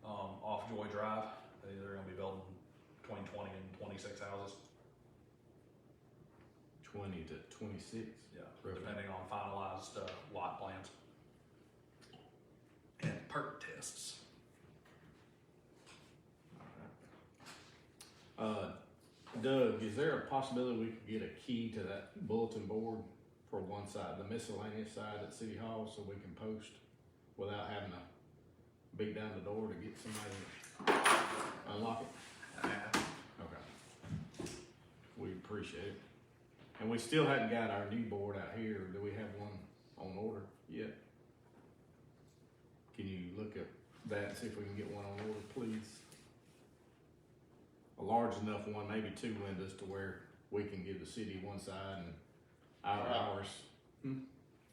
off Joy Drive. They're going to be building between 20 and 26 houses. 20 to 26. Yeah, Roughly. depending on finalized lot plans and perk tests. Doug, is there a possibility we could get a key to that bulletin board for one side, the miscellaneous side at City Hall, so we can post without having to beat down the door to get somebody to unlock it? Okay. We appreciate it. And we still hadn't got our new board out here. Do we have one on order yet? Can you look at that and see if we can get one on order, please? A large enough one, maybe 2 windows to where we can give the city one side and ours.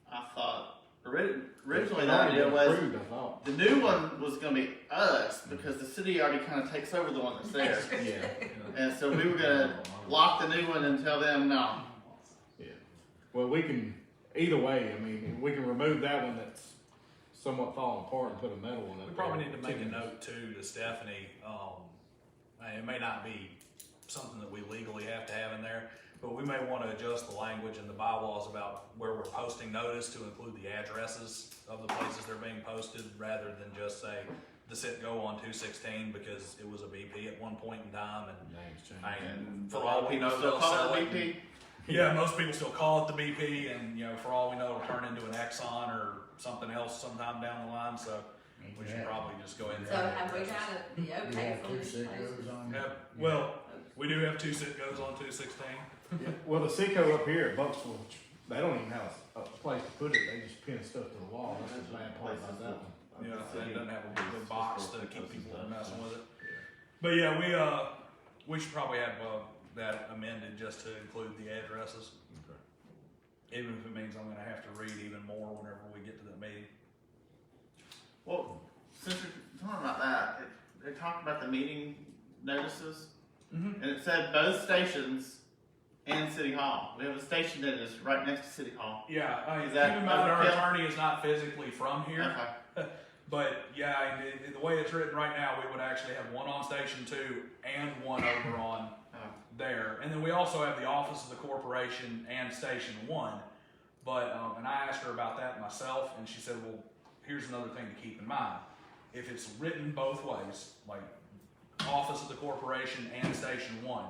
I thought, originally It the already idea been was, approved, I thought. the new one was gonna be us, because the city already kinda takes over the one that's there. Yeah, And so we were gonna lock the new one and tell them no. yeah. Well, we can, either way, I mean, we can remove that one that's somewhat falling apart and put a metal one up We there. probably need to make a note too to Stephanie, and it may not be something that we legally have to have in there, but we may wanna adjust the language in the bylaws about where we're posting notice to include the addresses of the places they're being posted, rather than just say the sit-go on 216, because it was a BP at one point in time, and Names change. and For for all we know, they'll sell it it. BP. Yeah, most people still call it the BP, and, you know, for all we know, it'll turn into an Exxon or something else sometime down the line, so we should probably just go ahead and. So have we got the You okay have from two this sick place? goes on. Yeah, well, we do have two sit-goes on 216. Yeah, well, the Seco up here at Bucksville, they don't even have a place to put it, they just pin stuff to the wall, that's the bad part about that one. Yeah, it doesn't have a good box to keep people from messing with it. But yeah, we should probably have, that amended just to include the addresses. Okay. Even if it means I'm gonna have to read even more whenever we get to that meeting. Well, since you're talking about that, they talked about the meeting notices, Mm-hmm. and it said both stations and City Hall. We have a station that is right next to City Hall. Yeah, I mean, Is keep that in mind our overkill? attorney is not physically from here. Okay. But yeah, the way it's written right now, we would actually have one on Station 2 and one over on there. And then we also have the office of the corporation and Station 1. But, and I asked her about that myself, and she said, well, here's another thing to keep in mind. If it's written both ways, like office of the corporation and Station 1,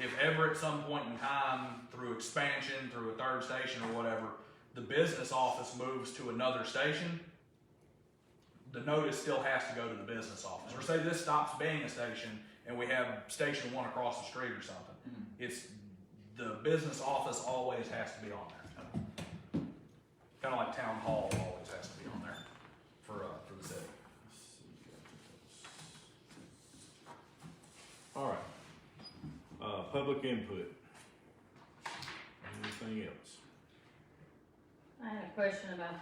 if ever at some point in time, through expansion, through a third station or whatever, the business office moves to another station, the notice still has to go to the business office. Or say this stops being a station and we have Station 1 across the street or something. It's, the business office always has to be on there. Kinda like Town Hall always has to be on there for the city. All right. Public input. Anything else? I had a question about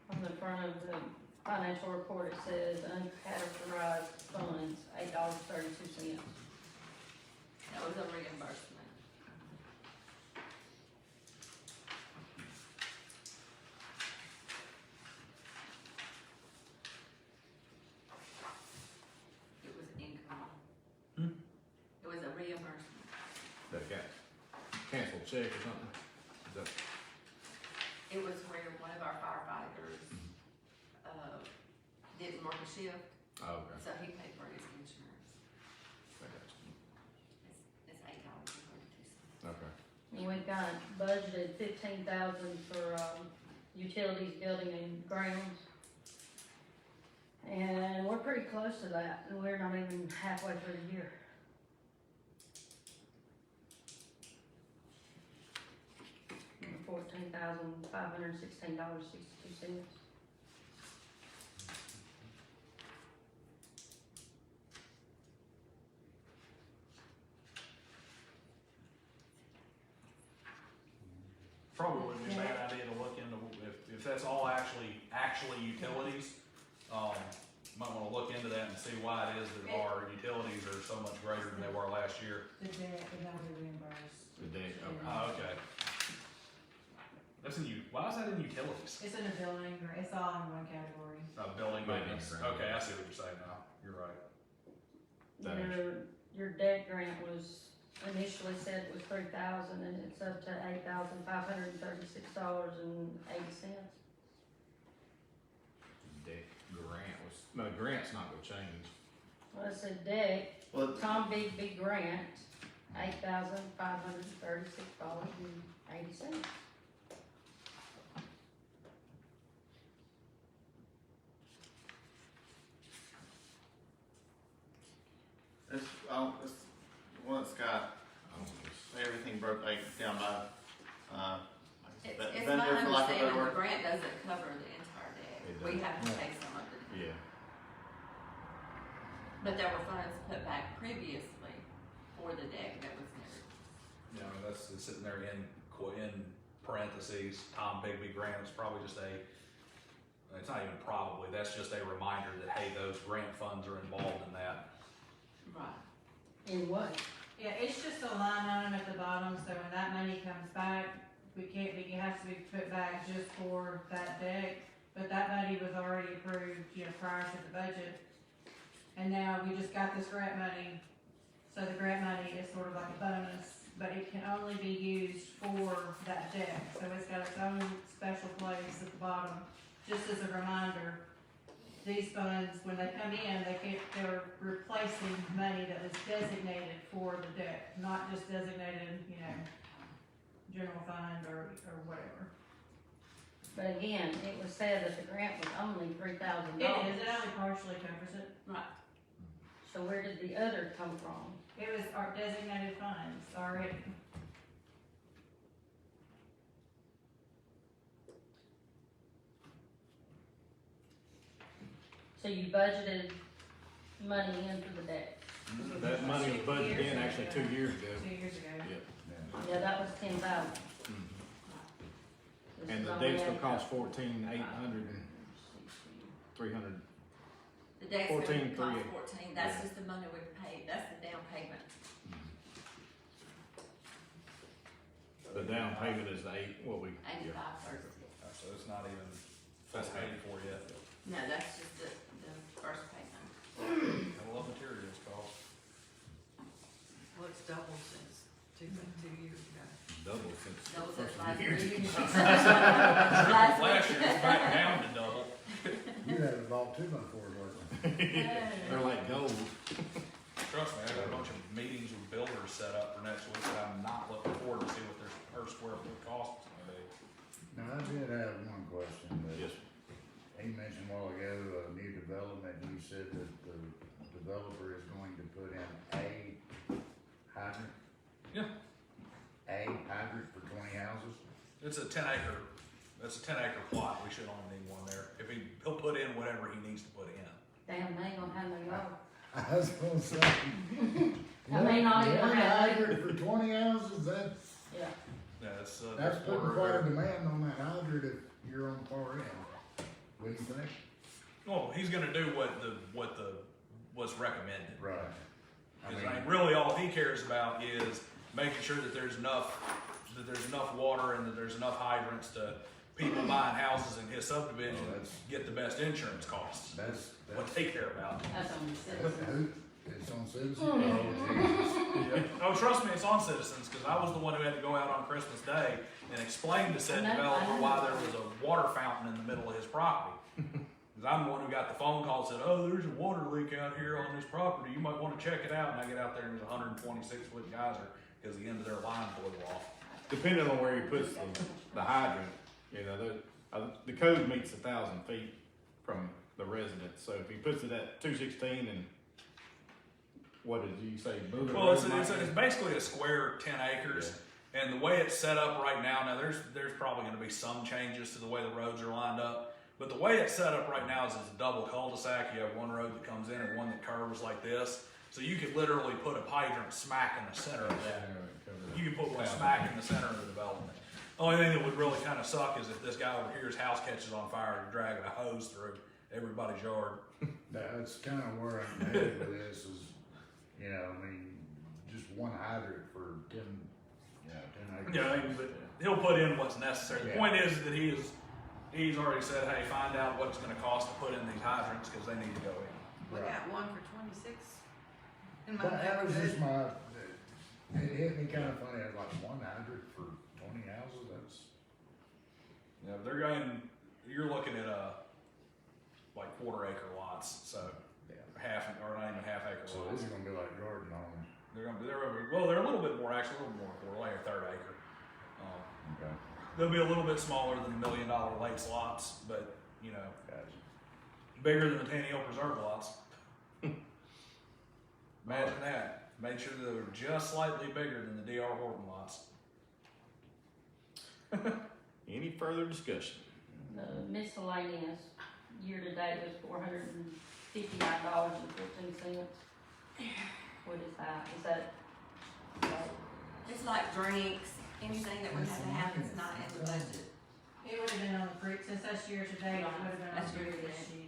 on the front of the financial report, it says uncategorized funds, $8.32. That was a reimbursement. It was income. Hmm? It was a reimbursement. That got canceled check or something? Is that, It was where one of our firefighters, didn't work a shift, oh, okay. so he paid for his insurance. I got you. It's $8.32. Okay. And we've got budgeted $15,000 for, utilities, building and grounds. And we're pretty close to that, and we're not even halfway through the year. $14,516.62. Probably wouldn't be a bad idea to look into, if that's all actually utilities, might wanna look into that and see why it is that our utilities are so much greater than they were last year. The debt would not be reimbursed. The date, okay. Oh, okay. That's in why is that in utilities? It's in a building, or it's all in one category. Building maintenance, Maintenance. okay, I see what you're saying now, you're right. Your debt grant was initially said it was $3,000, and it's up to $8,536.80. Debt grant was, no, grant's not gonna change. Well, it said debt, Well, Tom Bigby grant, $8,536.80. it's one that's got I don't know. everything broke like down by, It's my vendor, for lack of a better understanding the word. grant doesn't cover the entire debt. It We doesn't. have to pay some of it. Yeah. But there were funds put back previously for the debt that was never. You know, that's it's sitting there in parentheses, Tom Bigby grant, it's probably just it's not even probably, that's just a reminder that, hey, those grant funds are involved in that. Right. In what? Yeah, it's just a line item at the bottom, so when that money comes back, it has to be put back just for that deck, but that money was already approved, prior to the budget. And now we just got this grant money, so the grant money is sort of like a bonus, but it can only be used for that deck, so it's got its own special place at the bottom. Just as a reminder, these funds, when they come in, they're replacing money that was designated for the deck, not just designated, general fund or whatever. But again, it was said that the grant was only $3,000. It only partially covers it. Right. So where did the other come from? It was our designated funds already. So you budgeted money in for the deck? That money was budgeted in actually 2 years ago. 2 years ago. Yep. Yeah, that was 10,000. And the decks will cost 14,800 and 300. The deck's gonna 14,300. cost 14, that's just the money we paid, that's the down payment. The down payment is what we, yeah. 85 first. So it's not even, that's paid for yet. No, that's just the first payment. I love materials cost. Well, it's doubled since 2 years ago. Double since the That was first at last year. meeting. Last year it was back down to double. You haven't bought too much for it, They're like gold. Trust me, I got a bunch of meetings with builders set up for next week that I'm not looking forward to see what their per square foot cost is gonna be. Now, I did have one question, that Yes. he mentioned a while ago, new development, he said that the developer is going to put in a hydrant? Yeah. A hydrant for 20 houses? It's a 10-acre, that's a 10-acre plot, we should only need one there. He'll put in whatever he needs to put in. Damn, they ain't gonna have no yard. I was gonna say. I may not even One have- hydrant for 20 houses, that's Yeah. Yeah, it's, putting quarter quite a acre. demand on that hydrant if you're on far end. What do you think? Well, he's gonna do what's recommended. Right. Because I mean, really all he cares about is making sure that there's enough water and that there's enough hydrants to people buying houses in his subdivision Oh, that's- get the best insurance costs. That's, What they care about. That's on the citizen. who, it's on Citizens? Oh, Jesus. Oh, trust me, it's on Citizens, because I was the one who had to go out on Christmas Day and explain to said I know, developer I know. why there was a water fountain in the middle of his property. Because I'm the one who got the phone call and said, oh, there's a water leak out here on this property, you might wanna check it out, and I get out there and there's a 126-foot geyser, because the end of their line blew off. Depending on where he puts the hydrant, the code meets 1,000 feet from the residence. So if he puts it at 216 and what did you say? Boulder Well, Road, it's Mike? basically a square 10 acres, and the way it's set up right now, there's probably gonna be some changes to the way the roads are lined up, but the way it's set up right now is it's a double cul-de-sac. You have one road that comes in and one that curves like this, so you could literally put a hydrant smack in the center of that. You can put one smack in the center of the development. Only thing that would really kind of suck is if this guy over here's house catches on fire and dragging a hose through everybody's yard. That's kind of where I'm headed with this is, just one hydrant for 10 acres. Yeah, but he'll put in what's necessary. The Yeah. point is that he's already said, hey, find out what it's gonna cost to put in these hydrants, cause they need to go in. We Right. got one for 26 in my That was just neighborhood. it hit me kind of funny, I was like, one hydrant for 20 houses, that's, Yeah, they're going, you're looking at, like 1/4 acre lots, so yeah. or not even half-acre So lots. this is gonna be like garden home. They're a little bit more, actually, a little more, we're like a 1/3 acre. Okay, They'll be a little bit smaller than the $1 million lakes lots, but, gotcha. bigger than the Tanny Hill Preserve lots. Imagine that. Made sure they were just slightly bigger than the D.R. Horton lots. Any further discussion? The miscellaneous year-to-date was $459.14. What is that? Is that, It's like drinks, anything that we have to have that's not in the budget. It would have been on the since that's year to date, it would have been on That's the year to previous date. sheets.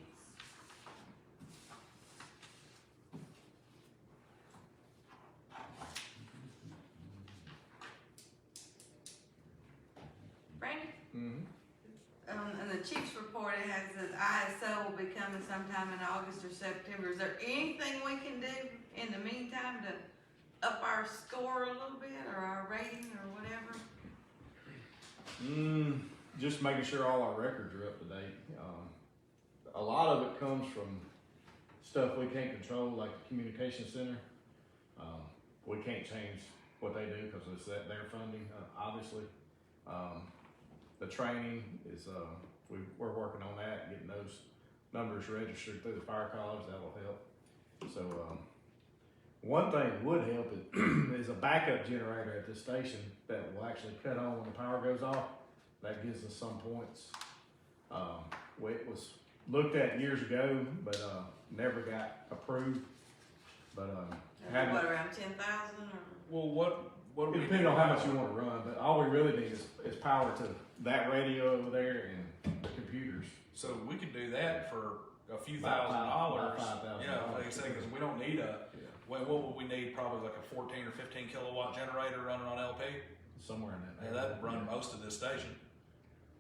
In the chief's report, it has that ISO will be coming sometime in August or September. Is there anything we can do in the meantime to up our score a little bit, or our rating, or whatever? Just making sure all our records are up to date. A lot of it comes from stuff we can't control, like the communication center. We can't change what they do because it's their funding, obviously. The training is, we're working on that, getting those numbers registered through the fire college. That will help. So, one thing that would help is a backup generator at this station that will actually cut on when the power goes off. That gives us some points. It was looked at years ago, but never got approved. But having, What, around 10,000 or? Well, what do it we depends do on how about- much you want to run. But all we really need is power to that radio over there and the computers. So we could do that for a few About $1,000. $5,000. Yeah, like I say, because we don't need what would we need? Probably like a 14 or 15 kilowatt generator running on LP. Somewhere in that. Yeah, that'd run most of this station.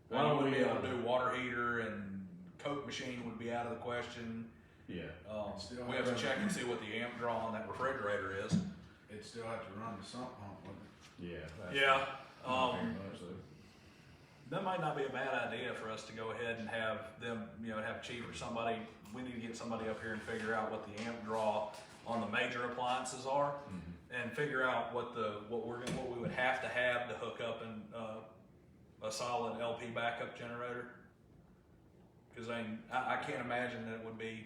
Why And don't you would we, be able to do water heater and Coke machine would be out of the question. Yeah. Still We have to have check and see what the amp draw on that refrigerator is. It'd still have to run the sump pump, wouldn't it? Yeah. That's Yeah. not very much, so. That might not be a bad idea for us to go ahead and have them, have chief or somebody, we need to get somebody up here and figure out what the amp draw on the major appliances are and figure out what we would have to hook up in, a solid LP backup generator. Cause I can't imagine that it would be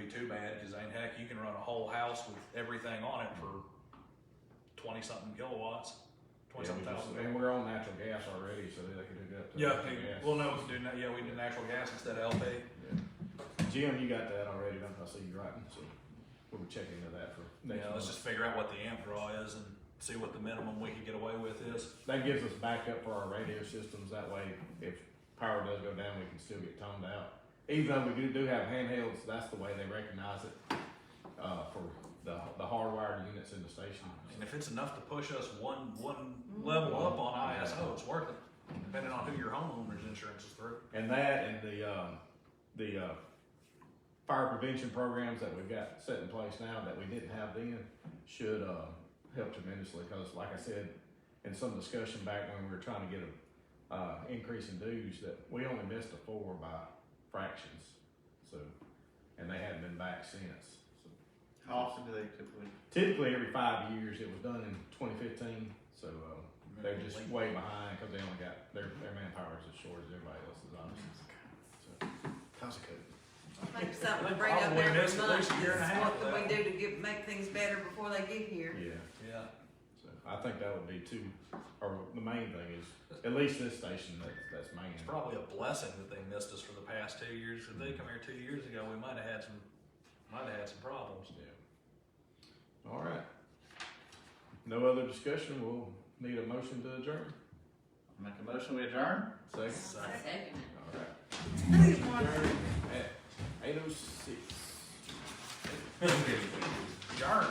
too bad, cause heck, you can run a whole house with everything on it for 20 something kilowatts. Yeah, and we're on natural gas already, so they can do that. Yeah, natural gas. well, no, we do natural gas instead of LP. Yeah. Jim, you got that already, I see you writing, so we'll be checking into that for next Yeah, let's month. just figure out what the amp draw is and see what the minimum we can get away with is. That gives us backup for our radio systems, that way if power does go down, we can still get toned out. Even though we do have handhelds, that's the way they recognize it, for the hardwired units in the station. And if it's enough to push us one level up on ISO, it's worth it, depending on who your homeowner's insurance is through. And that and the fire prevention programs that we've got set in place now that we didn't have then should help tremendously, because like I said in some discussion back when we were trying to get a increase in dues, that we only missed a 4 by fractions, so, and they hadn't been back since. So, How often do they typically every 5 years. It was done in 2015, so they're just way behind because they only got their manpower is as short as everybody else's, obviously. So, How's it go? Maybe something to bring up Probably every missed at month, least a year and a half what can we of do to make things better before they get here? yeah. Yeah. So I think that would be the main thing is, at least this station, that's main. It's probably a blessing that they missed us for the past 2 years. If they come here 2 years ago, we might have had some problems. Yeah. All right. No other discussion, we'll need a motion to adjourn. Make a motion, we adjourn? Second. Second. All right. I think it's one- At 8:06. Yarn.